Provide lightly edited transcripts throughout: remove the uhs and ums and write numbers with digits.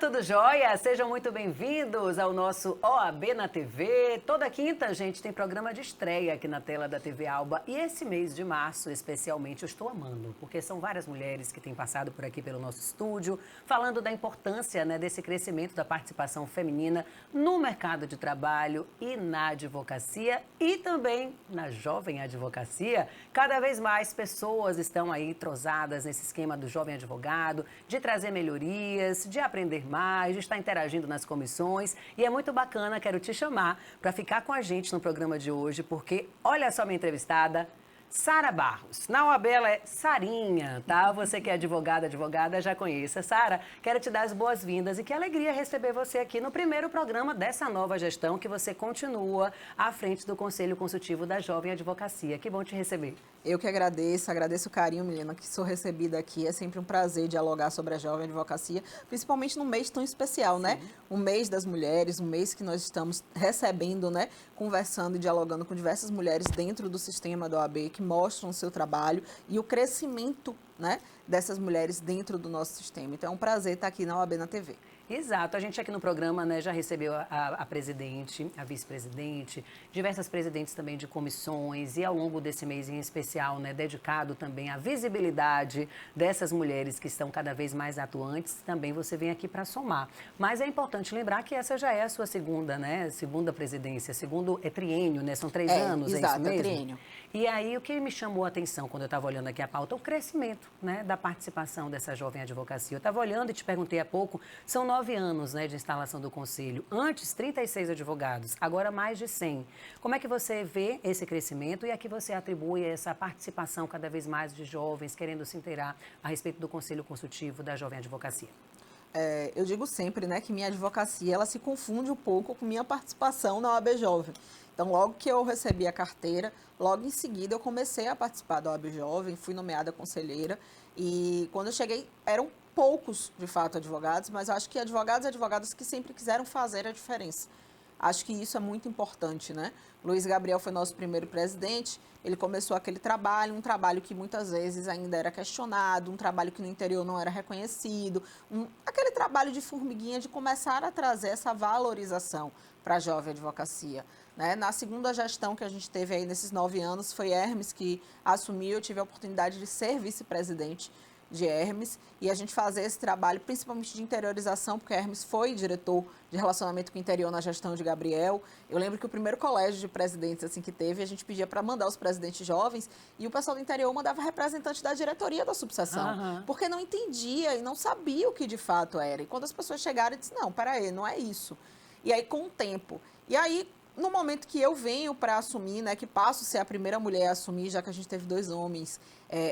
tudo jóia? Sejam muito bem-vindos ao nosso OAB na TV. Toda quinta, gente, tem programa de estreia aqui na tela da TV Alba. E esse mês de março, especialmente, eu estou amando, porque são várias mulheres que têm passado por aqui pelo nosso estúdio, falando da importância, né, desse crescimento da participação feminina no mercado de trabalho e na advocacia e também na jovem advocacia. Cada vez mais pessoas estão aí entrosadas nesse esquema do jovem advogado, de trazer melhorias, de aprender mais, de estar interagindo nas comissões. E é muito bacana, quero te chamar para ficar com a gente no programa de hoje, porque olha só minha entrevistada, Sara Barros. Na OAB ela é Sarinha, tá? Você que é advogada, já conheça. Sara, quero te dar as boas-vindas e que alegria receber você aqui no primeiro programa dessa nova gestão que você continua à frente do Conselho Consultivo da Jovem Advocacia. Que bom te receber. Eu que agradeço o carinho, Milena, que sou recebida aqui. É sempre um prazer dialogar sobre a jovem advocacia, principalmente num mês tão especial, né? Um mês das mulheres, um mês que nós estamos recebendo, né? Conversando e dialogando com diversas mulheres dentro do sistema da OAB que mostram o seu trabalho e o crescimento, né, dessas mulheres dentro do nosso sistema. Então é um prazer estar aqui na OAB na TV. Exato. A gente aqui no programa, né, já recebeu a presidente, a vice-presidente, diversas presidentes também de comissões e ao longo desse mês em especial, né, dedicado também à visibilidade dessas mulheres que estão cada vez mais atuantes, também você vem aqui para somar. Mas é importante lembrar que essa já é a sua segunda, né, segunda presidência, segundo triênio, né, são 3 anos, exato, é isso mesmo? Triênio. E aí o que me chamou a atenção quando eu estava olhando aqui a pauta, é o crescimento, né, da participação dessa jovem advocacia. Eu estava olhando e te perguntei há pouco, são 9 anos, né, de instalação do Conselho. Antes, 36 advogados, agora mais de 100. Como é que você vê esse crescimento e a que você atribui essa participação cada vez mais de jovens querendo se inteirar a respeito do Conselho Consultivo da Jovem Advocacia? Eu digo sempre, né, que minha advocacia ela se confunde um pouco com minha participação na OAB Jovem. Então, logo que eu recebi a carteira, logo em seguida eu comecei a participar da OAB Jovem, fui nomeada conselheira e quando eu cheguei eram poucos, de fato, advogados, mas eu acho que advogados e advogadas que sempre quiseram fazer a diferença. Acho que isso é muito importante, né? Luiz Gabriel foi nosso primeiro presidente, ele começou aquele trabalho, um trabalho que muitas vezes ainda era questionado, um trabalho que no interior não era reconhecido, aquele trabalho de formiguinha de começar a trazer essa valorização para a jovem advocacia. Né? Na segunda gestão que a gente teve aí nesses 9 anos, foi Hermes que assumiu, eu tive a oportunidade de ser vice-presidente de Hermes e a gente fazer esse trabalho, principalmente de interiorização, porque Hermes foi diretor de relacionamento com o interior na gestão de Gabriel. Eu lembro que o primeiro colégio de presidentes assim que teve, a gente pedia para mandar os presidentes jovens e o pessoal do interior mandava representante da diretoria da subseção, porque não entendia e não sabia o que de fato era. E quando as pessoas chegaram, eu disse, não, peraí, não é isso. E aí, com o tempo, e aí, no momento que eu venho para assumir, né, que passo a ser a primeira mulher a assumir, já que a gente teve 2 homens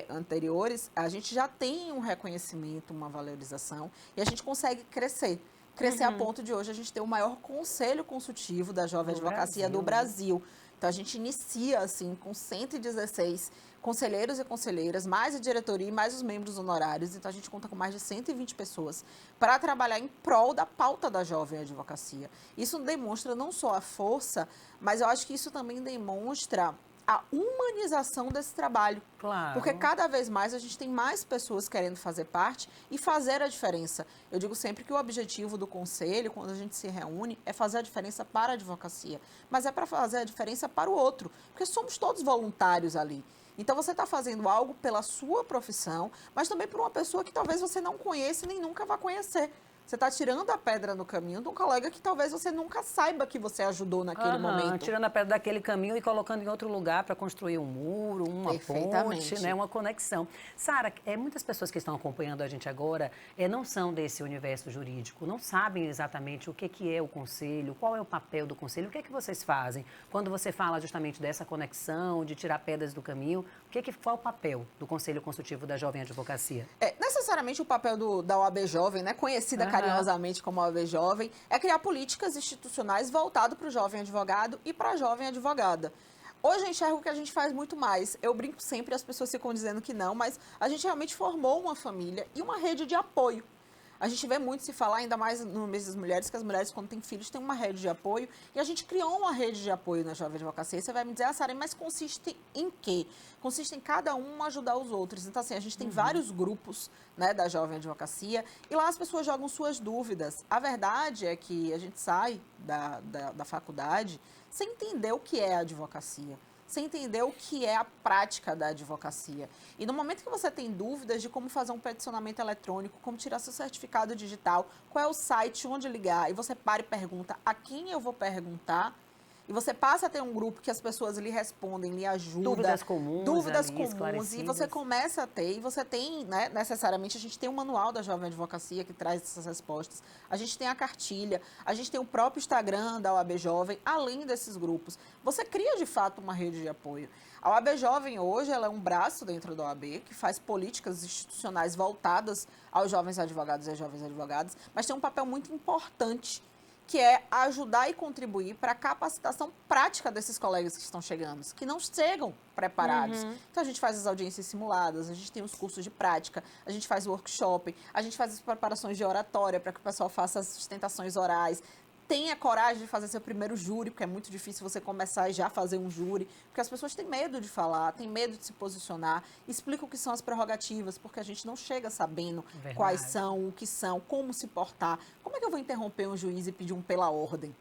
anteriores, a gente já tem um reconhecimento, uma valorização, e a gente consegue crescer. Crescer a ponto de hoje a gente ter o maior conselho consultivo da jovem advocacia do Brasil. Então, a gente inicia, assim, com 116 conselheiros e conselheiras, mais a diretoria e mais os membros honorários. Então, a gente conta com mais de 120 pessoas para trabalhar em prol da pauta da jovem advocacia. Isso demonstra não só a força, mas eu acho que isso também demonstra a humanização desse trabalho. Claro. Porque cada vez mais a gente tem mais pessoas querendo fazer parte e fazer a diferença. Eu digo sempre que o objetivo do conselho, quando a gente se reúne, é fazer a diferença para a advocacia. Mas é para fazer a diferença para o outro, porque somos todos voluntários ali. Então, você está fazendo algo pela sua profissão, mas também por uma pessoa que talvez você não conheça nem nunca vá conhecer. Você está tirando a pedra no caminho de um colega que talvez você nunca saiba que você ajudou naquele momento. Tirando a pedra daquele caminho e colocando em outro lugar para construir um muro, uma ponte, né, uma conexão. Sara, muitas pessoas que estão acompanhando a gente agora não são desse universo jurídico, não sabem exatamente o que é o conselho, qual é o papel do conselho, o que é que vocês fazem? Quando você fala justamente dessa conexão, de tirar pedras do caminho, qual é o papel do Conselho Consultivo da Jovem Advocacia? Necessariamente o papel da OAB Jovem, né, conhecida carinhosamente como OAB Jovem, é criar políticas institucionais voltadas para o jovem advogado e para a jovem advogada. Hoje eu enxergo que a gente faz muito mais. Eu brinco sempre, as pessoas ficam dizendo que não, mas a gente realmente formou uma família e uma rede de apoio. A gente vê muito se falar, ainda mais no mês das mulheres, que as mulheres, quando têm filhos, têm uma rede de apoio. E a gente criou uma rede de apoio na Jovem Advocacia. E você vai me dizer, Sara, mas consiste em quê? Consiste em cada um ajudar os outros. Então, assim, a gente tem vários grupos, né, da Jovem Advocacia. E lá as pessoas jogam suas dúvidas. A verdade é que a gente sai da faculdade sem entender o que é a advocacia. Você entender o que é a prática da advocacia. E no momento que você tem dúvidas de como fazer um peticionamento eletrônico, como tirar seu certificado digital, qual é o site, onde ligar, e você para e pergunta a quem eu vou perguntar, e você passa a ter um grupo que as pessoas lhe respondem, lhe ajudam. Dúvidas comuns. E você começa a ter, e você tem, né, necessariamente, a gente tem um manual da Jovem Advocacia que traz essas respostas. A gente tem a cartilha, a gente tem o próprio Instagram da OAB Jovem, além desses grupos. Você cria, de fato, uma rede de apoio. A OAB Jovem, hoje, ela é um braço dentro da OAB, que faz políticas institucionais voltadas aos jovens advogados e às jovens advogadas, mas tem um papel muito importante, que é ajudar e contribuir para a capacitação prática desses colegas que estão chegando, que não chegam preparados. Então, a gente faz as audiências simuladas, a gente tem os cursos de prática, a gente faz o workshop, a gente faz as preparações de oratória para que o pessoal faça as sustentações orais. Tenha coragem de fazer seu primeiro júri, porque é muito difícil você começar e já fazer um júri, porque as pessoas têm medo de falar, têm medo de se posicionar. Explica o que são as prerrogativas, porque a gente não chega sabendo quais são, o que são, como se portar. Como é que eu vou interromper um juiz e pedir um pela ordem?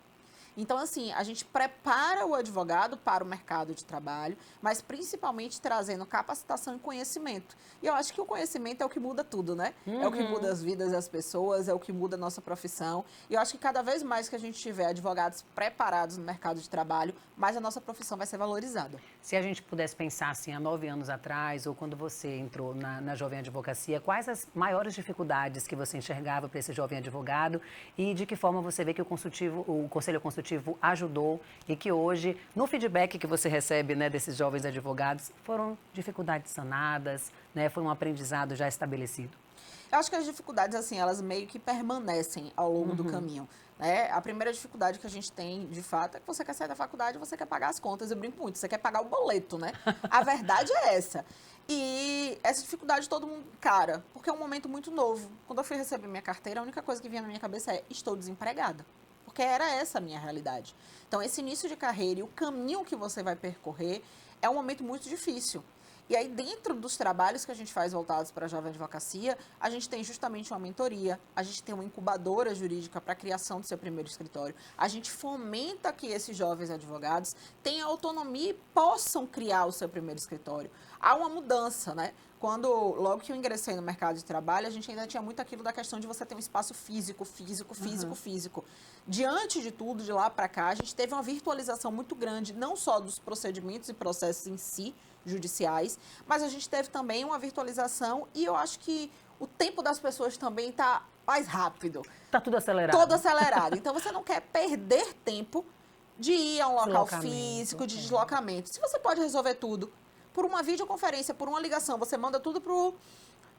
Então, assim, a gente prepara o advogado para o mercado de trabalho, mas principalmente trazendo capacitação e conhecimento. E eu acho que o conhecimento é o que muda tudo, né? É o que muda as vidas das pessoas, é o que muda a nossa profissão. E eu acho que cada vez mais que a gente tiver advogados preparados no mercado de trabalho, mais a nossa profissão vai ser valorizada. Se a gente pudesse pensar assim, há 9 anos atrás, ou quando você entrou na Jovem Advocacia, quais as maiores dificuldades que você enxergava para esse jovem advogado e de que forma você vê que o Conselho Consultivo ajudou e que hoje, no feedback que você recebe, né, desses jovens advogados, foram dificuldades sanadas, né, foi um aprendizado já estabelecido? Eu acho que as dificuldades, assim, elas meio que permanecem ao longo do caminho. Né? A primeira dificuldade que a gente tem, de fato, é que você quer sair da faculdade e você quer pagar as contas. Eu brinco muito, você quer pagar o boleto, né? A verdade é essa. E essa dificuldade todo mundo encara, porque é um momento muito novo. Quando eu fui receber minha carteira, a única coisa que vinha na minha cabeça é: estou desempregada. Porque era essa a minha realidade. Então, esse início de carreira e o caminho que você vai percorrer é um momento muito difícil. E aí, dentro dos trabalhos que a gente faz voltados para a Jovem Advocacia, a gente tem justamente uma mentoria, a gente tem uma incubadora jurídica para a criação do seu primeiro escritório. A gente fomenta que esses jovens advogados tenham autonomia e possam criar o seu primeiro escritório. Há uma mudança, né? Logo que eu ingressei no mercado de trabalho, a gente ainda tinha muito aquilo da questão de você ter um espaço físico. Diante de tudo, de lá para cá, a gente teve uma virtualização muito grande, não só dos procedimentos e processos em si, judiciais, mas a gente teve também uma virtualização e eu acho que o tempo das pessoas também está mais rápido. Está tudo acelerado. Todo acelerado. Então, você não quer perder tempo de ir a um local físico, de deslocamento. Se você pode resolver tudo por uma videoconferência, por uma ligação, você manda tudo para o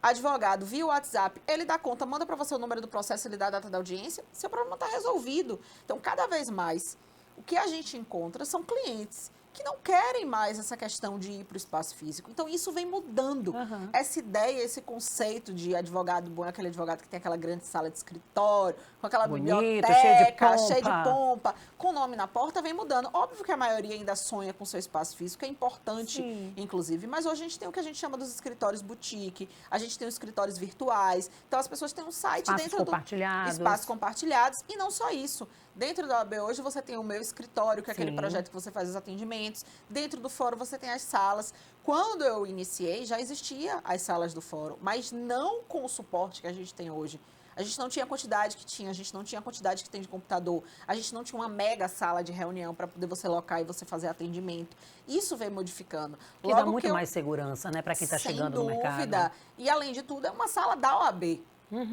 advogado via WhatsApp, ele dá conta, manda para você o número do processo, ele dá a data da audiência, seu problema está resolvido. Então, cada vez mais, o que a gente encontra são clientes que não querem mais essa questão de ir para o espaço físico. Então, isso vem mudando. Essa ideia, esse conceito de advogado bom é aquele advogado que tem aquela grande sala de escritório, com aquela biblioteca, cheia de pompa, com o nome na porta, vem mudando. Óbvio que a maioria ainda sonha com seu espaço físico, é importante, inclusive, mas hoje a gente tem o que a gente chama dos escritórios boutique, a gente tem os escritórios virtuais, então as pessoas têm um site dentro do espaços compartilhados, e não só isso. Dentro da OAB hoje você tem o Meu Escritório, que é aquele projeto que você faz os atendimentos. Dentro do fórum você tem as salas. Quando eu iniciei, já existia as salas do fórum, mas não com o suporte que a gente tem hoje. A gente não tinha a quantidade que tinha, a gente não tinha a quantidade que tem de computador, a gente não tinha uma mega sala de reunião para poder você locar e você fazer atendimento. Isso vem modificando. Que dá muito mais segurança, né, para quem está chegando no mercado. Sem dúvida. E, além de tudo, é uma sala da OAB.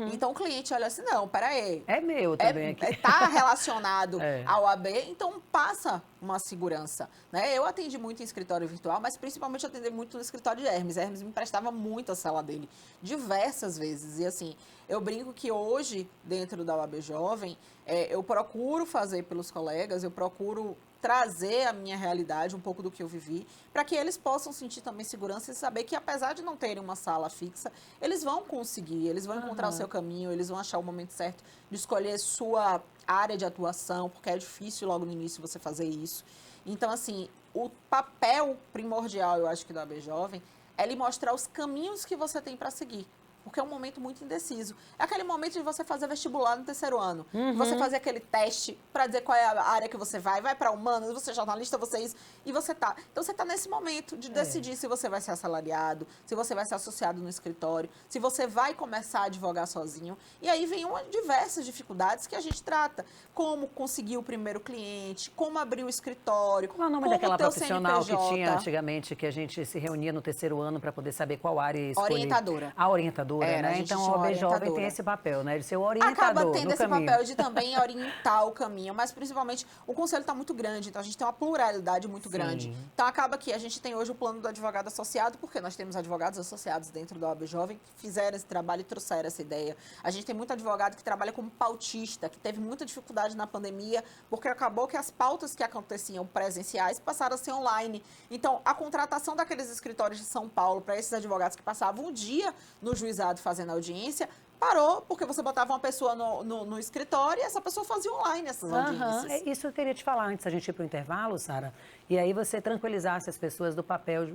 Então, o cliente olha assim, não, peraí. É meu também aqui. Está relacionado ao AB, então passa uma segurança. Né? Eu atendi muito em escritório virtual, mas principalmente atendi muito no escritório de Hermes. Hermes me emprestava muito a sala dele, diversas vezes. E assim, eu brinco que hoje, dentro da OAB Jovem, eu procuro fazer pelos colegas, eu procuro trazer a minha realidade, um pouco do que eu vivi, para que eles possam sentir também segurança e saber que, apesar de não terem uma sala fixa, eles vão conseguir, eles vão encontrar o seu caminho, eles vão achar o momento certo de escolher sua área de atuação, porque é difícil logo no início você fazer isso. Então, assim, o papel primordial, eu acho que do AB Jovem, é lhe mostrar os caminhos que você tem para seguir. Porque é um momento muito indeciso. É aquele momento de você fazer vestibular no terceiro ano. Você fazer aquele teste para dizer qual é a área que você vai para humanas, você é jornalista, você é isso, e você tá. Então você tá nesse momento de decidir se você vai ser assalariado, se você vai ser associado no escritório, se você vai começar a advogar sozinho. E aí vem diversas dificuldades que a gente trata. Como conseguir o primeiro cliente, como abrir o escritório, qual é o nome como daquela ter o profissional que CNPJ. tinha antigamente, que a gente se reunia no terceiro ano para poder saber qual área escolher? Orientadora. A orientadora, Era, a né? gente Então, tinha o uma AB Jovem tem orientadora. esse papel, né? De ser o orientador Acaba tendo no esse caminho. papel de também orientar o caminho, mas principalmente o conselho está muito grande, então a gente tem uma pluralidade muito grande. Então acaba que a gente tem hoje o plano do advogado associado, porque nós temos advogados associados dentro da OAB Jovem que fizeram esse trabalho e trouxeram essa ideia. A gente tem muito advogado que trabalha como pautista, que teve muita dificuldade na pandemia, porque acabou que as pautas que aconteciam presenciais passaram a ser online. Então, a contratação daqueles escritórios de São Paulo para esses advogados que passavam um dia no juizado fazendo audiência, parou, porque você botava uma pessoa no escritório e essa pessoa fazia online essas audiências. É isso que eu queria te falar antes da gente ir para o intervalo, Sara. E aí você tranquilizasse as pessoas do papel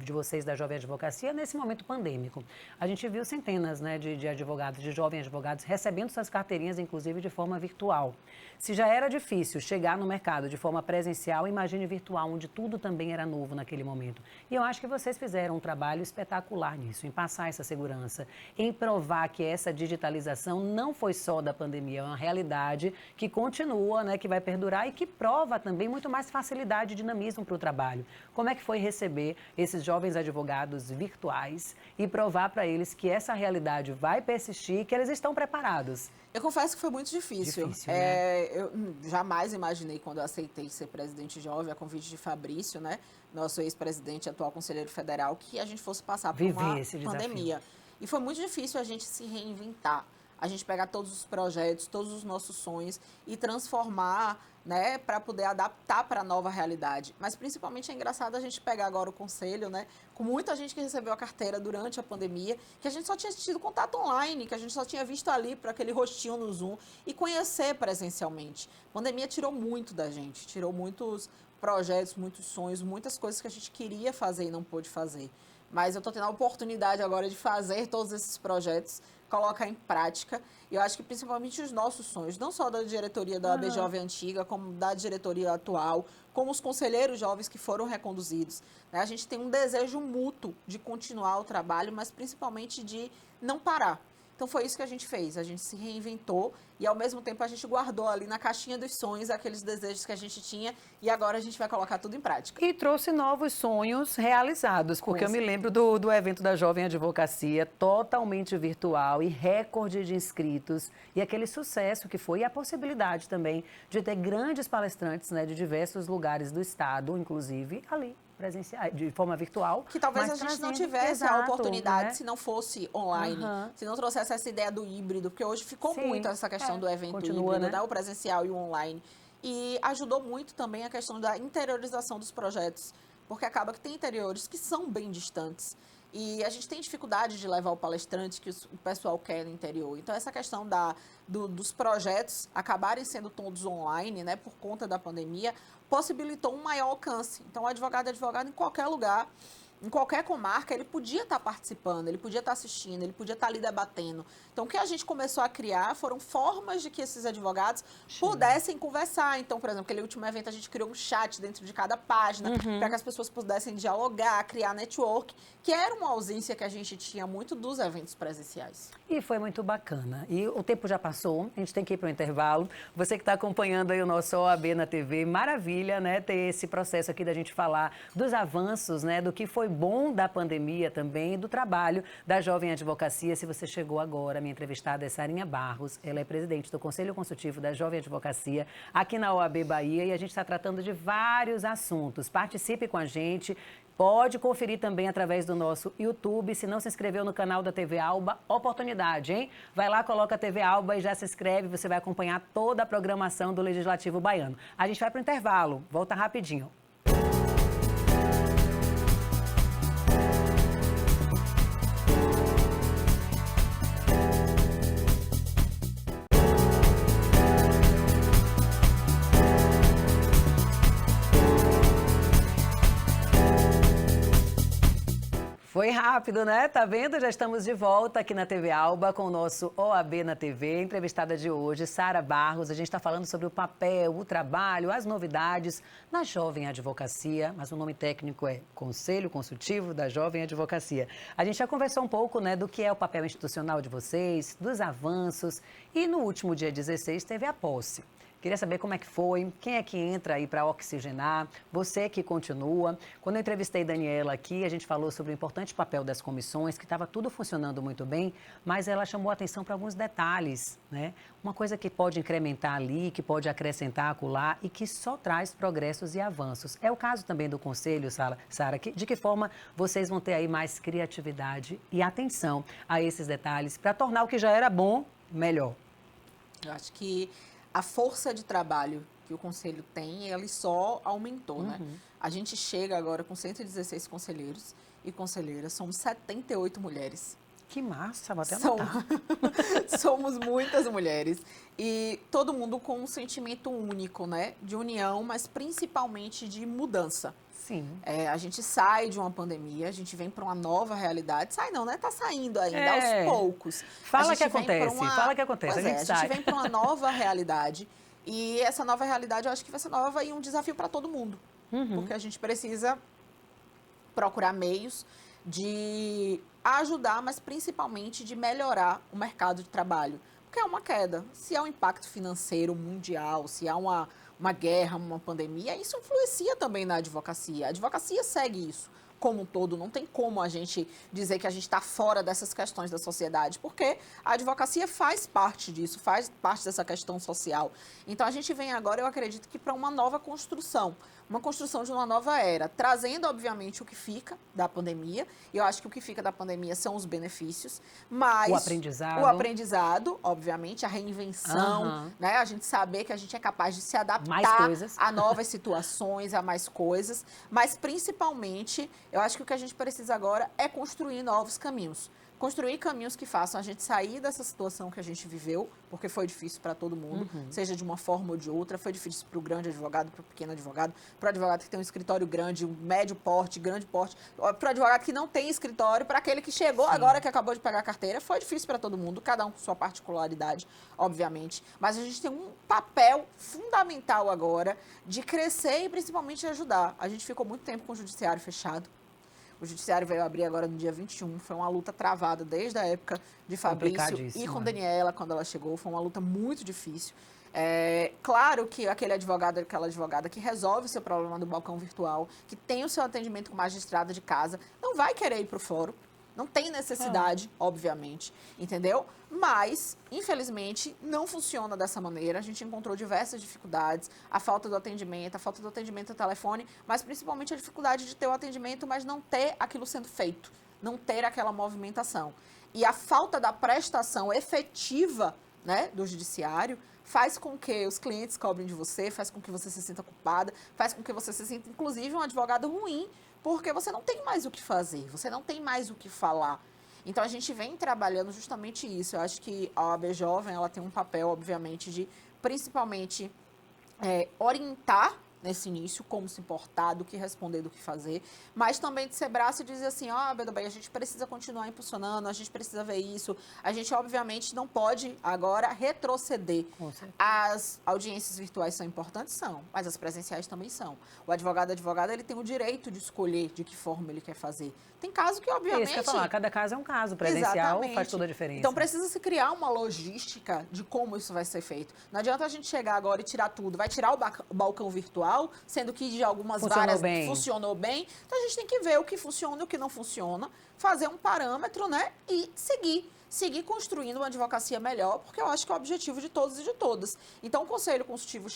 de vocês da Jovem Advocacia nesse momento pandêmico. A gente viu centenas, né, de advogados, de jovens advogados, recebendo suas carteirinhas, inclusive, de forma virtual. Se já era difícil chegar no mercado de forma presencial, imagine virtual, onde tudo também era novo naquele momento. E eu acho que vocês fizeram um trabalho espetacular nisso, em passar essa segurança, em provar que essa digitalização não foi só da pandemia, é uma realidade que continua, né, que vai perdurar e que prova também muito mais facilidade e dinamismo para o trabalho. Como é que foi receber esses jovens advogados virtuais e provar para eles que essa realidade vai persistir e que eles estão preparados? Eu confesso que foi muito difícil. Né? Eu jamais imaginei, quando eu aceitei ser presidente jovem, a convite de Fabrício, né, nosso ex-presidente e atual conselheiro federal, que a gente fosse passar por uma pandemia. E foi muito difícil a gente se reinventar, a gente pegar todos os projetos, todos os nossos sonhos e transformar, né, para poder adaptar para a nova realidade. Mas principalmente é engraçado a gente pegar agora o conselho, né, com muita gente que recebeu a carteira durante a pandemia, que a gente só tinha tido contato online, que a gente só tinha visto ali para aquele rostinho no Zoom e conhecer presencialmente. A pandemia tirou muito da gente, tirou muitos projetos, muitos sonhos, muitas coisas que a gente queria fazer e não pôde fazer. Mas eu estou tendo a oportunidade agora de fazer todos esses projetos, colocar em prática. E eu acho que principalmente os nossos sonhos, não só da diretoria da OAB Jovem Antiga, como da diretoria atual, como os conselheiros jovens que foram reconduzidos. Né? A gente tem um desejo mútuo de continuar o trabalho, mas principalmente de não parar. Então foi isso que a gente fez, a gente se reinventou e ao mesmo tempo a gente guardou ali na caixinha dos sonhos aqueles desejos que a gente tinha e agora a gente vai colocar tudo em prática. E trouxe novos sonhos realizados, porque eu me lembro do evento da Jovem Advocacia, totalmente virtual e recorde de inscritos e aquele sucesso que foi e a possibilidade também de ter grandes palestrantes, né, de diversos lugares do estado, inclusive ali. Presencial, de forma virtual. Que talvez a gente não tivesse a oportunidade, se não fosse online, se não trouxesse essa ideia do híbrido, porque hoje ficou muito essa questão do evento híbrido, né? O presencial e o online. E ajudou muito também a questão da interiorização dos projetos, porque acaba que tem interiores que são bem distantes. E a gente tem dificuldade de levar o palestrante que o pessoal quer no interior. Então, essa questão dos projetos acabarem sendo todos online, né, por conta da pandemia, possibilitou um maior alcance. Então, o advogado em qualquer lugar, em qualquer comarca, ele podia estar participando, ele podia estar assistindo, ele podia estar ali debatendo. Então, o que a gente começou a criar foram formas de que esses advogados pudessem conversar. Então, por exemplo, aquele último evento, a gente criou um chat dentro de cada página, para que as pessoas pudessem dialogar, criar network, que era uma ausência que a gente tinha muito dos eventos presenciais. E foi muito bacana. E o tempo já passou, a gente tem que ir para o intervalo. Você que está acompanhando aí o nosso OAB na TV, maravilha, né, ter esse processo aqui da gente falar dos avanços, né, do que foi bom da pandemia também, do trabalho da Jovem Advocacia. Se você chegou agora, minha entrevistada é Sarinha Barros, ela é presidente do Conselho Consultivo da Jovem Advocacia aqui na OAB Bahia e a gente está tratando de vários assuntos. Participe com a gente, Pode conferir também através do nosso YouTube. Se não se inscreveu no canal da TV Alba, oportunidade, hein? Vai lá, coloca a TV Alba e já se inscreve. Você vai acompanhar toda a programação do Legislativo Baiano. A gente vai para o intervalo. Volta rapidinho. Foi rápido, né? Tá vendo? Já estamos de volta aqui na TV Alba com o nosso OAB na TV. Entrevistada de hoje, Sara Barros. A gente está falando sobre o papel, o trabalho, as novidades na Jovem Advocacia, mas o nome técnico é Conselho Consultivo da Jovem Advocacia. A gente já conversou um pouco, né, do que é o papel institucional de vocês, dos avanços, e no último dia 16 teve a posse. Queria saber como é que foi, quem é que entra aí para oxigenar, você que continua. Quando eu entrevistei Daniela aqui, a gente falou sobre o importante papel das comissões, que estava tudo funcionando muito bem, mas ela chamou a atenção para alguns detalhes, né? Uma coisa que pode incrementar ali, que pode acrescentar acolá e que só traz progressos e avanços. É o caso também do Conselho, Sara, de que forma vocês vão ter aí mais criatividade e atenção a esses detalhes para tornar o que já era bom, melhor? Eu acho que a força de trabalho que o Conselho tem, ele só aumentou, né? A gente chega agora com 116 conselheiros e conselheiras, somos 78 mulheres. Que massa, vou até anotar. Somos muitas mulheres e todo mundo com um sentimento único, né? De união, mas principalmente de mudança. Sim. A gente sai de uma pandemia, a gente vem para uma nova realidade. Sai não, né? Tá saindo ainda, aos poucos. Fala que acontece, fala que acontece. Pois a gente vem para uma nova realidade e essa nova realidade, eu acho que vai ser nova e um desafio para todo mundo. Porque a gente precisa procurar meios de ajudar, mas principalmente de melhorar o mercado de trabalho. Porque é uma queda. Se há um impacto financeiro mundial, se há uma guerra, uma pandemia, isso influencia também na advocacia. A advocacia segue isso como um todo. Não tem como a gente dizer que a gente está fora dessas questões da sociedade, porque a advocacia faz parte disso, faz parte dessa questão social. Então, a gente vem agora, eu acredito que para uma nova construção de uma nova era, trazendo, obviamente, o que fica da pandemia. E eu acho que o que fica da pandemia são os benefícios, mas o aprendizado, obviamente, a reinvenção, né? A gente saber que a gente é capaz de se adaptar a novas situações, a mais coisas, mas principalmente, eu acho que o que a gente precisa agora é construir novos caminhos. Construir caminhos que façam a gente sair dessa situação que a gente viveu, porque foi difícil para todo mundo, seja de uma forma ou de outra. Foi difícil para o grande advogado, para o pequeno advogado, para o advogado que tem um escritório grande, um médio porte, grande porte, para o advogado que não tem escritório, para aquele que chegou agora, que acabou de pegar a carteira. Foi difícil para todo mundo, cada um com sua particularidade, obviamente. Mas a gente tem um papel fundamental agora de crescer e principalmente de ajudar. A gente ficou muito tempo com o judiciário fechado. O judiciário veio abrir agora no dia 21, foi uma luta travada desde a época de Fabrício e com Daniela, quando ela chegou, foi uma luta muito difícil. Claro que aquele advogado, aquela advogada que resolve o seu problema no balcão virtual, que tem o seu atendimento com magistrada de casa, não vai querer ir para o fórum. Não tem necessidade, obviamente, entendeu? Mas, infelizmente, não funciona dessa maneira. A gente encontrou diversas dificuldades, a falta do atendimento ao telefone, mas principalmente a dificuldade de ter o atendimento, mas não ter aquilo sendo feito, não ter aquela movimentação. E a falta da prestação efetiva, né, do judiciário faz com que os clientes cobrem de você, faz com que você se sinta culpada, faz com que você se sinta, inclusive, um advogado ruim, porque você não tem mais o que fazer, você não tem mais o que falar. Então, a gente vem trabalhando justamente isso. Eu acho que a OAB Jovem, ela tem um papel, obviamente, de, principalmente, orientar nesse início, como se portar, do que responder, do que fazer, mas também de ser braço e dizer assim, a gente precisa continuar impulsionando, a gente precisa ver isso, a gente, obviamente, não pode agora retroceder. As audiências virtuais são importantes? São, mas as presenciais também são. O advogado, ele tem o direito de escolher de que forma ele quer fazer. Tem caso que, obviamente... Isso que eu ia falar, cada caso é um caso, presencial faz toda a diferença. Então, precisa se criar uma logística de como isso vai ser feito. Não adianta a gente chegar agora e tirar tudo, vai tirar o balcão virtual, sendo que de algumas várias funcionou bem. Então, a gente tem que ver o que funciona e o que não funciona, fazer um parâmetro, né, e seguir. seguir construindo uma advocacia melhor, porque eu acho que é o objetivo de todos e de todas. Então, o Conselho Consultivo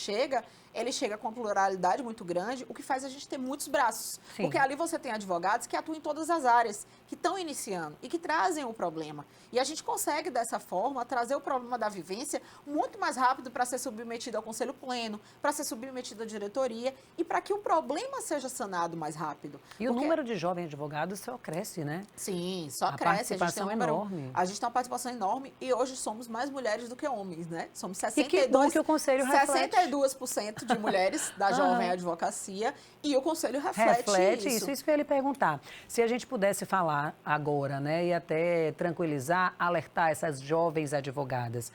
ele chega com uma pluralidade muito grande, o que faz a gente ter muitos braços. Sim. Porque ali você tem advogados que atuam em todas as áreas, que estão iniciando e que trazem o problema. E a gente consegue, dessa forma, trazer o problema da vivência muito mais rápido para ser submetido ao Conselho Pleno, para ser submetido à diretoria e para que o problema seja sanado mais rápido. E o número de jovens advogados só cresce, né? Sim, só A cresce. participação é enorme. A gente tem uma participação enorme e hoje somos mais mulheres do que homens, né? Somos 62%. E que bom que o Conselho reflete. 62% de mulheres da jovem advocacia e o Conselho reflete isso. Isso que eu ia lhe perguntar. Se a gente pudesse falar agora, né, e até tranquilizar, alertar essas jovens advogadas,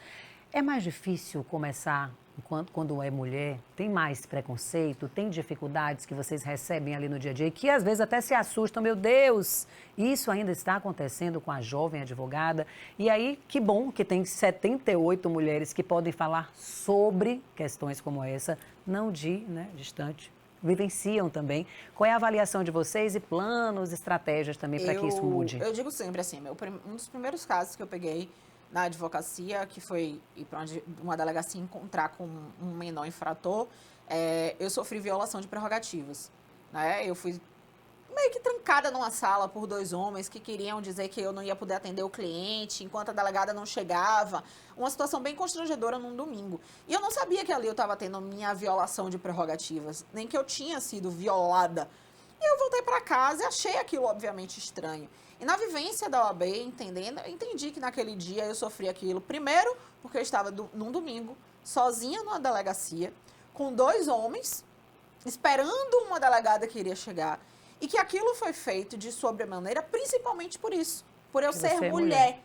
é mais difícil começar quando é mulher? Tem mais preconceito? Tem dificuldades que vocês recebem ali no dia a dia e que às vezes até se assustam? Meu Deus, isso ainda está acontecendo com a jovem advogada? E aí, que bom que tem 78 mulheres que podem falar sobre questões como essa, não distante. Vivenciam também. Qual é a avaliação de vocês e planos, estratégias também para que isso mude? Eu digo sempre assim, um dos primeiros casos que eu peguei na advocacia, que foi ir para uma delegacia encontrar com um menor infrator, eu sofri violação de prerrogativas. Né? Eu fui meio que trancada numa sala por 2 homens que queriam dizer que eu não ia poder atender o cliente enquanto a delegada não chegava. Uma situação bem constrangedora num domingo. E eu não sabia que ali eu estava tendo minha violação de prerrogativas, nem que eu tinha sido violada. E eu voltei para casa e achei aquilo, obviamente, estranho. E na vivência da OAB, eu entendi que naquele dia eu sofri aquilo. Primeiro, porque eu estava num domingo, sozinha numa delegacia, com 2 homens, esperando uma delegada que iria chegar. E que aquilo foi feito de sobremaneira, principalmente por isso, por eu ser mulher.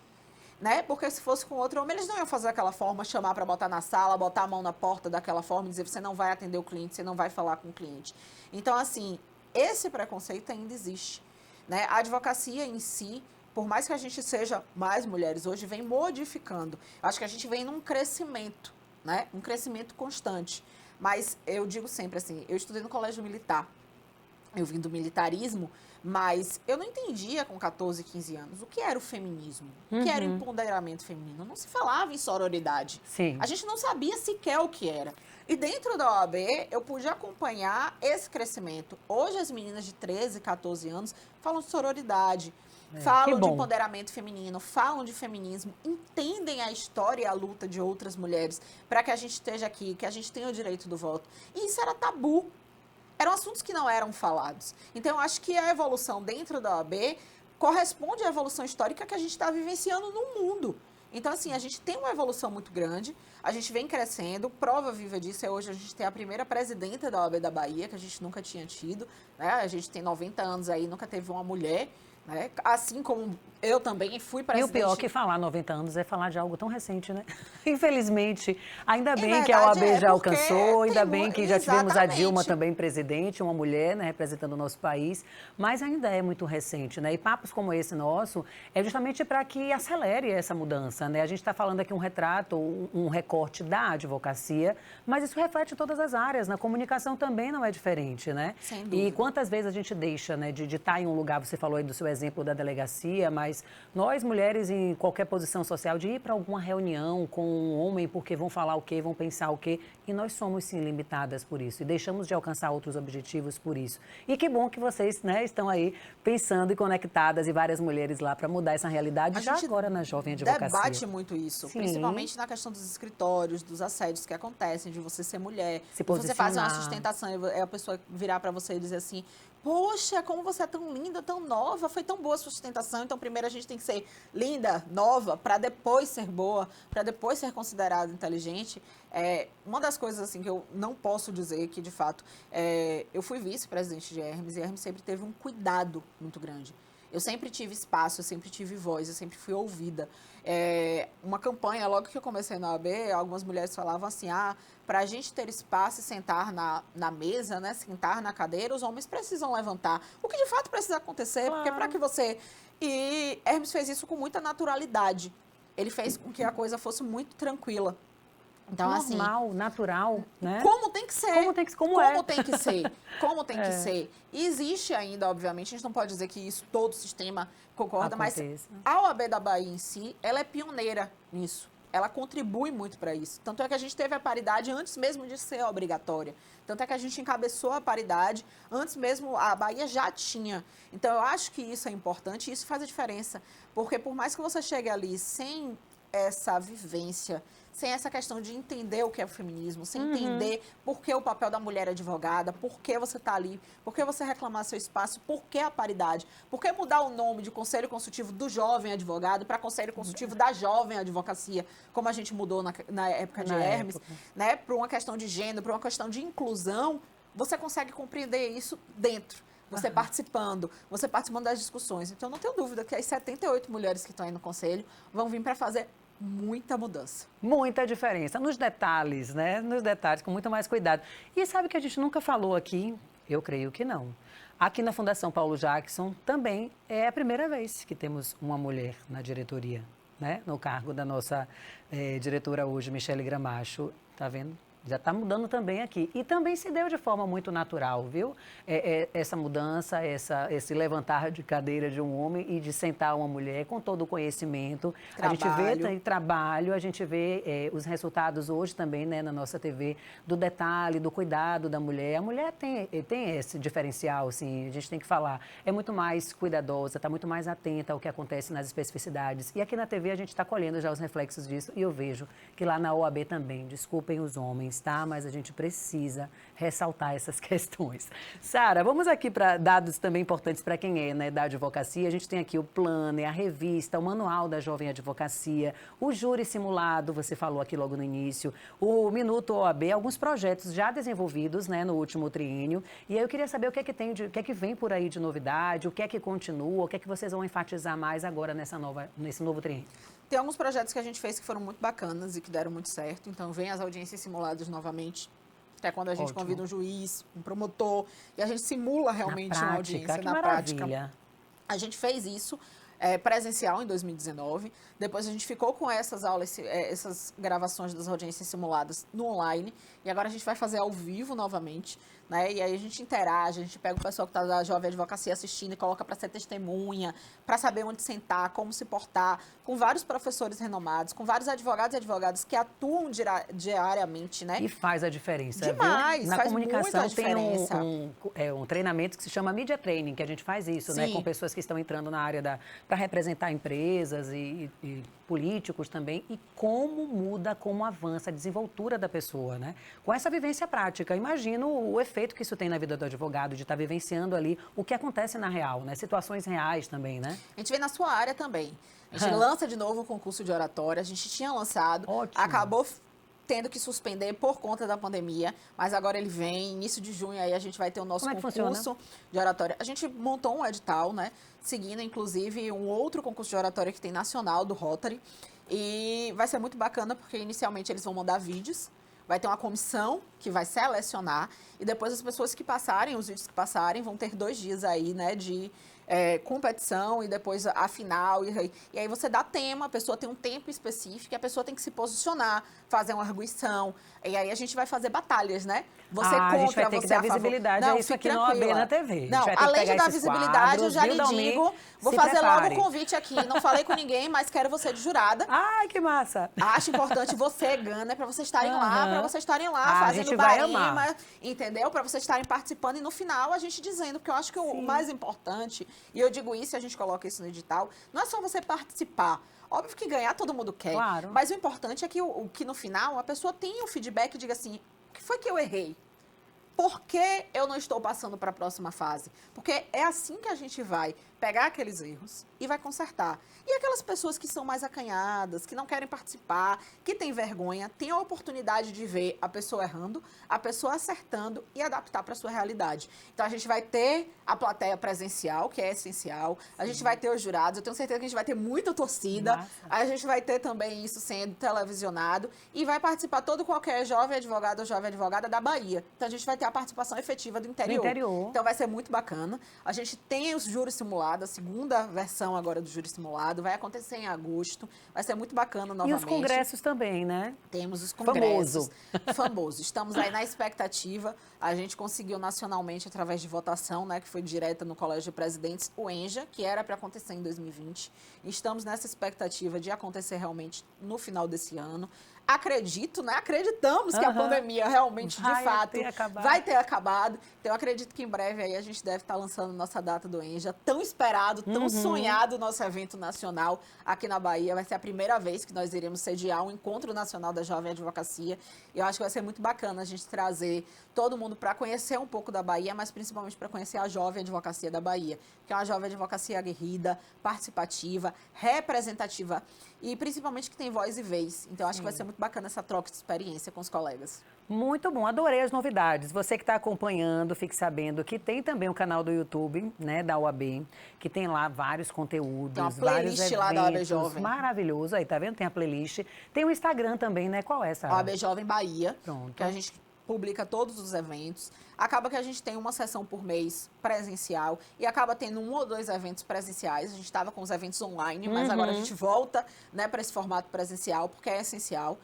Né? Porque se fosse com outro homem, eles não iam fazer daquela forma, chamar para botar na sala, botar a mão na porta daquela forma e dizer, você não vai atender o cliente, você não vai falar com o cliente. Então, assim, esse preconceito ainda existe. Né? A advocacia em si, por mais que a gente seja mais mulheres hoje, vem modificando. Acho que a gente vem num crescimento, né? Um crescimento constante. Mas eu digo sempre assim, eu estudei no colégio militar, eu vim do militarismo, mas eu não entendia com 14, 15 anos o que era o feminismo, o que era o empoderamento feminino. Não se falava em sororidade. Sim. A gente não sabia sequer o que era. E dentro da OAB, eu pude acompanhar esse crescimento. Hoje, as meninas de 13, 14 anos falam de sororidade, falam de empoderamento feminino, falam de feminismo, entendem a história e a luta de outras mulheres para que a gente esteja aqui, que a gente tenha o direito do voto. E isso era tabu. Eram assuntos que não eram falados. Então, eu acho que a evolução dentro da OAB corresponde à evolução histórica que a gente está vivenciando no mundo. Então, assim, a gente tem uma evolução muito grande, a gente vem crescendo, prova viva disso é hoje a gente tem a primeira presidenta da OAB da Bahia, que a gente nunca tinha tido, né? A gente tem 90 anos aí, nunca teve uma mulher, né? Assim como eu também fui presidente. E o pior que falar 90 anos é falar de algo tão recente, né? Infelizmente, ainda bem verdade, que a OAB já porque alcançou, ainda bem que já tivemos a Dilma exatamente. também presidente, uma mulher, né, representando o nosso país, mas ainda é muito recente, né? E papos como esse nosso é justamente para que acelere essa mudança, né? A gente está falando aqui um retrato, um recorte da advocacia, mas isso reflete em todas as áreas, na comunicação também não é diferente, né? Sem dúvida. E quantas vezes a gente deixa, né, de estar em um lugar, você falou aí do seu exemplo da delegacia, mas nós, mulheres, em qualquer posição social, de ir para alguma reunião com um homem porque vão falar o quê, vão pensar o quê, e nós somos, sim, limitadas por isso, e deixamos de alcançar outros objetivos por isso. E que bom que vocês, né, estão aí pensando e conectadas, e várias mulheres lá para mudar essa realidade, já agora na jovem advocacia. Debate muito isso, Sim. Principalmente na questão dos escritórios, dos assédios que acontecem, de você ser mulher, Se você fazer uma posicionar. sustentação e a pessoa virar para você e dizer assim, poxa, como você é tão linda, tão nova, foi tão boa a sua sustentação, então primeiro a gente tem que ser linda, nova, para depois ser boa, para depois ser considerada inteligente. Uma das coisas assim que eu não posso dizer que, de fato, eu fui vice-presidente de Hermes e Hermes sempre teve um cuidado muito grande. Eu sempre tive espaço, eu sempre tive voz, eu sempre fui ouvida. Uma campanha, logo que eu comecei na OAB, algumas mulheres falavam assim, para a gente ter espaço e sentar na mesa, né, sentar na cadeira, os homens precisam levantar. O que de fato precisa acontecer, Claro. porque para que você... E Hermes fez isso com muita naturalidade. Ele fez com que a coisa fosse muito tranquila. Então, normal, assim, natural, né? como tem que ser. Como tem que, como tem que ser. Como tem que ser. E existe ainda, obviamente, a gente não pode dizer que isso todo o sistema concorda, Aconteça. mas a OAB da Bahia em si, ela é pioneira nisso. Ela contribui muito para isso. Tanto é que a gente teve a paridade antes mesmo de ser obrigatória. Tanto é que a gente encabeçou a paridade antes mesmo, a Bahia já tinha. Então, eu acho que isso é importante e isso faz a diferença. Porque por mais que você chegue ali sem essa vivência, sem essa questão de entender o que é o feminismo, sem entender por que o papel da mulher advogada, por que você está ali, por que você reclamar seu espaço, por que a paridade, por que mudar o nome de Conselho Consultivo do Jovem Advogado para Conselho Consultivo da Jovem Advocacia, como a gente mudou na época de Hermes, né, para uma questão de gênero, para uma questão de inclusão, você consegue compreender isso dentro. Você participando das discussões. Então, não tenho dúvida que as 78 mulheres que estão aí no Conselho vão vir para fazer muita mudança. Muita diferença. Nos detalhes, né? Nos detalhes, com muito mais cuidado. E sabe que a gente nunca falou aqui? Eu creio que não. Aqui na Fundação Paulo Jackson também é a primeira vez que temos uma mulher na diretoria, né? No cargo da nossa diretora hoje, Michele Gramacho. Tá vendo? Já está mudando também aqui. E também se deu de forma muito natural, viu? Essa mudança, esse levantar de cadeira de um homem e de sentar uma mulher com todo o conhecimento. Trabalho. A gente vê trabalho, a gente vê os resultados hoje também, né, na nossa TV, do detalhe, do cuidado da mulher. A mulher tem esse diferencial, assim, a gente tem que falar. É muito mais cuidadosa, está muito mais atenta ao que acontece nas especificidades. E aqui na TV a gente está colhendo já os reflexos disso e eu vejo que lá na OAB também, desculpem os homens, tá? Mas a gente precisa ressaltar essas questões. Sara, vamos aqui para dados também importantes para quem é, né, da advocacia. A gente tem aqui o Planner, a revista, o Manual da Jovem Advocacia, o Júri Simulado, você falou aqui logo no início, o Minuto OAB, alguns projetos já desenvolvidos, né, no último triênio. E aí eu queria saber o que é que vem por aí de novidade, o que é que continua, o que é que vocês vão enfatizar mais agora nesse novo triênio. Tem alguns projetos que a gente fez que foram muito bacanas e que deram muito certo. Então, vem as audiências simuladas novamente, que é quando a gente convida um juiz, um promotor, e a gente simula realmente uma audiência na prática. A gente fez isso presencial em 2019. Depois a gente ficou com essas aulas, essas gravações das audiências simuladas no online. E agora a gente vai fazer ao vivo novamente, né? E aí a gente interage, a gente pega o pessoal que está da Jovem Advocacia assistindo e coloca para ser testemunha, para saber onde sentar, como se portar, com vários professores renomados, com vários advogados e advogadas que atuam diariamente, né? E faz a diferença, demais, viu? Na faz comunicação muita diferença. tem um treinamento que se chama Media Training, que a gente faz isso, né? Com pessoas que estão entrando na área para representar empresas e políticos também, e como muda, como avança a desenvoltura da pessoa, né? Com essa vivência prática. Imagino o efeito que isso tem na vida do advogado, de estar vivenciando ali o que acontece na real, né? Situações reais também, né? A gente vê na sua área também. A gente lança de novo o concurso de oratória, a gente tinha lançado, acabou tendo que suspender por conta da pandemia, mas agora ele vem, início de junho, aí a gente vai ter o nosso concurso de oratória. A gente montou um edital, né, seguindo, inclusive, um outro concurso de oratória que tem nacional, do Rotary, e vai ser muito bacana, porque inicialmente eles vão mandar vídeos, vai ter uma comissão que vai selecionar, e depois as pessoas que passarem, os vídeos que passarem, vão ter 2 dias aí, né, de competição e depois a final. E aí você dá tema, a pessoa tem um tempo específico, e a pessoa tem que se posicionar, fazer uma arguição. E aí a gente vai fazer batalhas, né? Você contra, a gente vai ter você que dar visibilidade a isso aqui no OAB na TV. Não, além de dar visibilidade, eu já lhe digo, vou fazer logo um convite aqui. Não falei com ninguém, mas quero você de jurada. Ai, que massa! Acho importante você, Gana, para vocês estarem lá, fazendo barema, entendeu? Para vocês estarem participando e no final a gente dizendo, porque eu acho que o mais importante, e eu digo isso e a gente coloca isso no edital, não é só você participar. Óbvio que ganhar todo mundo quer, claro. Mas o importante é que no final a pessoa tenha um feedback e diga assim, o que foi que eu errei? Por que eu não estou passando para a próxima fase? Porque é assim que a gente vai pegar aqueles erros e vai consertar. E aquelas pessoas que são mais acanhadas, que não querem participar, que têm vergonha, têm a oportunidade de ver a pessoa errando, a pessoa acertando e adaptar para a sua realidade. Então, a gente vai ter a plateia presencial, que é essencial. A gente vai ter os jurados. Eu tenho certeza que a gente vai ter muita torcida. A gente vai ter também isso sendo televisionado. E vai participar todo qualquer jovem advogado ou jovem advogada da Bahia. Então, a gente vai ter a participação efetiva do interior. Então, vai ser muito bacana. A gente tem os júris simulados. simulado, a segunda versão agora do júri simulado. Vai acontecer em agosto. Vai ser muito bacana novamente. E os congressos também, né? Temos os congressos. Famoso. Estamos aí na expectativa. A gente conseguiu nacionalmente, através de votação, né, que foi direta no Colégio de Presidentes, o ENJA, que era para acontecer em 2020. Estamos nessa expectativa de acontecer realmente no final desse ano. Acredito, né? Acreditamos que a pandemia realmente, de fato, vai ter acabado. Então, eu acredito que em breve aí a gente deve estar lançando nossa data do ENJA. Tão esperado, tão sonhado o nosso evento nacional aqui na Bahia. Vai ser a primeira vez que nós iremos sediar um Encontro Nacional da Jovem Advocacia. Eu acho que vai ser muito bacana a gente trazer todo mundo para conhecer um pouco da Bahia, mas principalmente para conhecer a Jovem Advocacia da Bahia, que é uma jovem advocacia aguerrida, participativa, representativa e principalmente que tem voz e vez. Então, acho que vai ser muito bacana essa troca de experiência com os colegas. Muito bom, adorei as novidades. Você que está acompanhando, fique sabendo que tem também o canal do YouTube, né, da OAB, que tem lá vários conteúdos, tem uma vários playlist eventos, lá da OAB Jovem. Maravilhoso, aí tá vendo? Tem a playlist. Tem o Instagram também, né? Qual é essa? OAB Jovem Bahia. Pronto. Que a gente publica todos os eventos. Acaba que a gente tem uma sessão por mês presencial e acaba tendo 1 ou 2 eventos presenciais. A gente estava com os eventos online, mas agora a gente volta, né, para esse formato presencial, porque é essencial.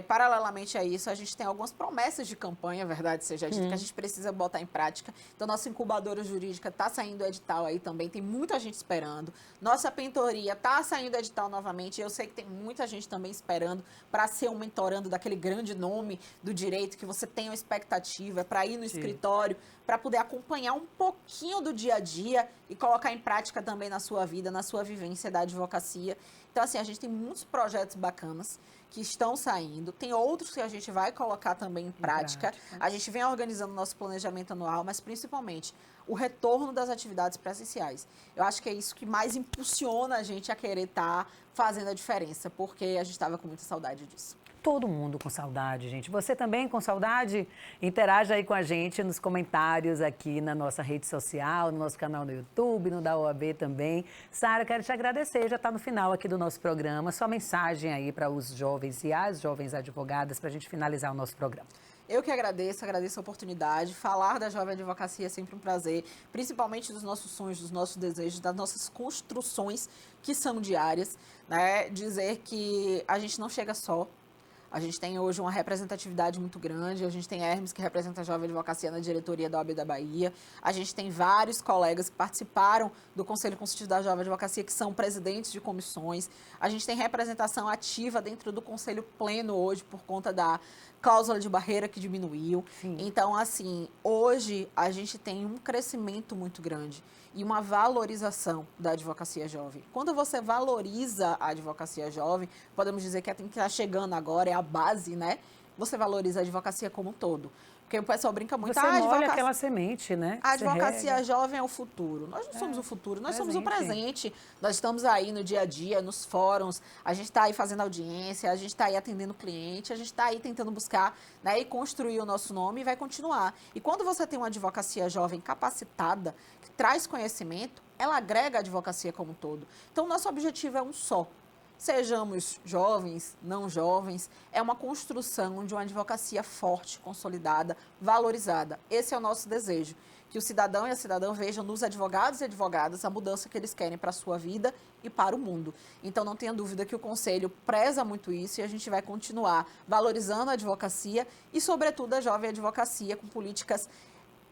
Paralelamente a isso, a gente tem algumas promessas de campanha, verdade seja dita, que a gente precisa botar em prática. Então, nossa incubadora jurídica está saindo edital aí também, tem muita gente esperando. Nossa pentoria está saindo edital novamente. Eu sei que tem muita gente também esperando para ser um mentorando daquele grande nome do direito, que você tem uma expectativa para ir no escritório, para poder acompanhar um pouquinho do dia a dia e colocar em prática também na sua vida, na sua vivência da advocacia. Então, assim, a gente tem muitos projetos bacanas que estão saindo. Tem outros que a gente vai colocar também em prática. A gente vem organizando nosso planejamento anual, mas principalmente o retorno das atividades presenciais. Eu acho que é isso que mais impulsiona a gente a querer estar fazendo a diferença, porque a gente estava com muita saudade disso. Todo mundo com saudade, gente. Você também com saudade? Interaja aí com a gente nos comentários aqui na nossa rede social, no nosso canal no YouTube, no da OAB também. Sara, quero te agradecer, já está no final aqui do nosso programa. Sua mensagem aí para os jovens e as jovens advogadas para a gente finalizar o nosso programa. Eu que agradeço a oportunidade. Falar da Jovem Advocacia é sempre um prazer, principalmente dos nossos sonhos, dos nossos desejos, das nossas construções que são diárias, né? Dizer que a gente não chega só. A gente tem hoje uma representatividade muito grande. A gente tem Hermes, que representa a Jovem Advocacia na diretoria da OAB da Bahia. A gente tem vários colegas que participaram do Conselho Consultivo da Jovem Advocacia, que são presidentes de comissões. A gente tem representação ativa dentro do Conselho Pleno hoje, por conta da cláusula de barreira que diminuiu. Sim. Então, assim, hoje a gente tem um crescimento muito grande e uma valorização da advocacia jovem. Quando você valoriza a advocacia jovem, podemos dizer que é quem está chegando agora, é a base, né? Você valoriza a advocacia como um todo. Porque o pessoal brinca muito. Você molha aquela semente, né? A advocacia jovem é o futuro. Nós não somos o futuro, nós somos o presente. Nós estamos aí no dia a dia, nos fóruns, a gente está aí fazendo audiência, a gente está aí atendendo o cliente, a gente está aí tentando buscar, né, e construir o nosso nome e vai continuar. E quando você tem uma advocacia jovem capacitada, que traz conhecimento, ela agrega a advocacia como um todo. Então, nosso objetivo é um só. Sejamos jovens, não jovens, é uma construção de uma advocacia forte, consolidada, valorizada. Esse é o nosso desejo, que o cidadão e a cidadã vejam nos advogados e advogadas a mudança que eles querem para a sua vida e para o mundo. Então, não tenha dúvida que o Conselho preza muito isso e a gente vai continuar valorizando a advocacia e, sobretudo, a jovem advocacia com políticas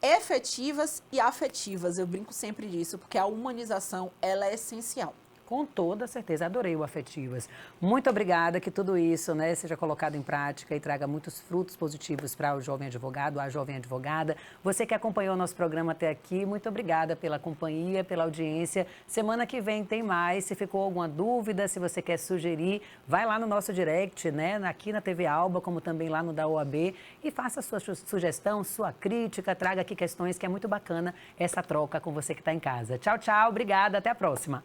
efetivas e afetivas. Eu brinco sempre disso, porque a humanização, ela é essencial. Com toda certeza, adorei o Afetivas. Muito obrigada, que tudo isso, né, seja colocado em prática e traga muitos frutos positivos para o jovem advogado, a jovem advogada. Você que acompanhou o nosso programa até aqui, muito obrigada pela companhia, pela audiência. Semana que vem tem mais. Se ficou alguma dúvida, se você quer sugerir, vai lá no nosso direct, né, aqui na TV Alba, como também lá no da OAB, e faça a sua sugestão, sua crítica, traga aqui questões, que é muito bacana essa troca com você que está em casa. Tchau, tchau, obrigada, até a próxima.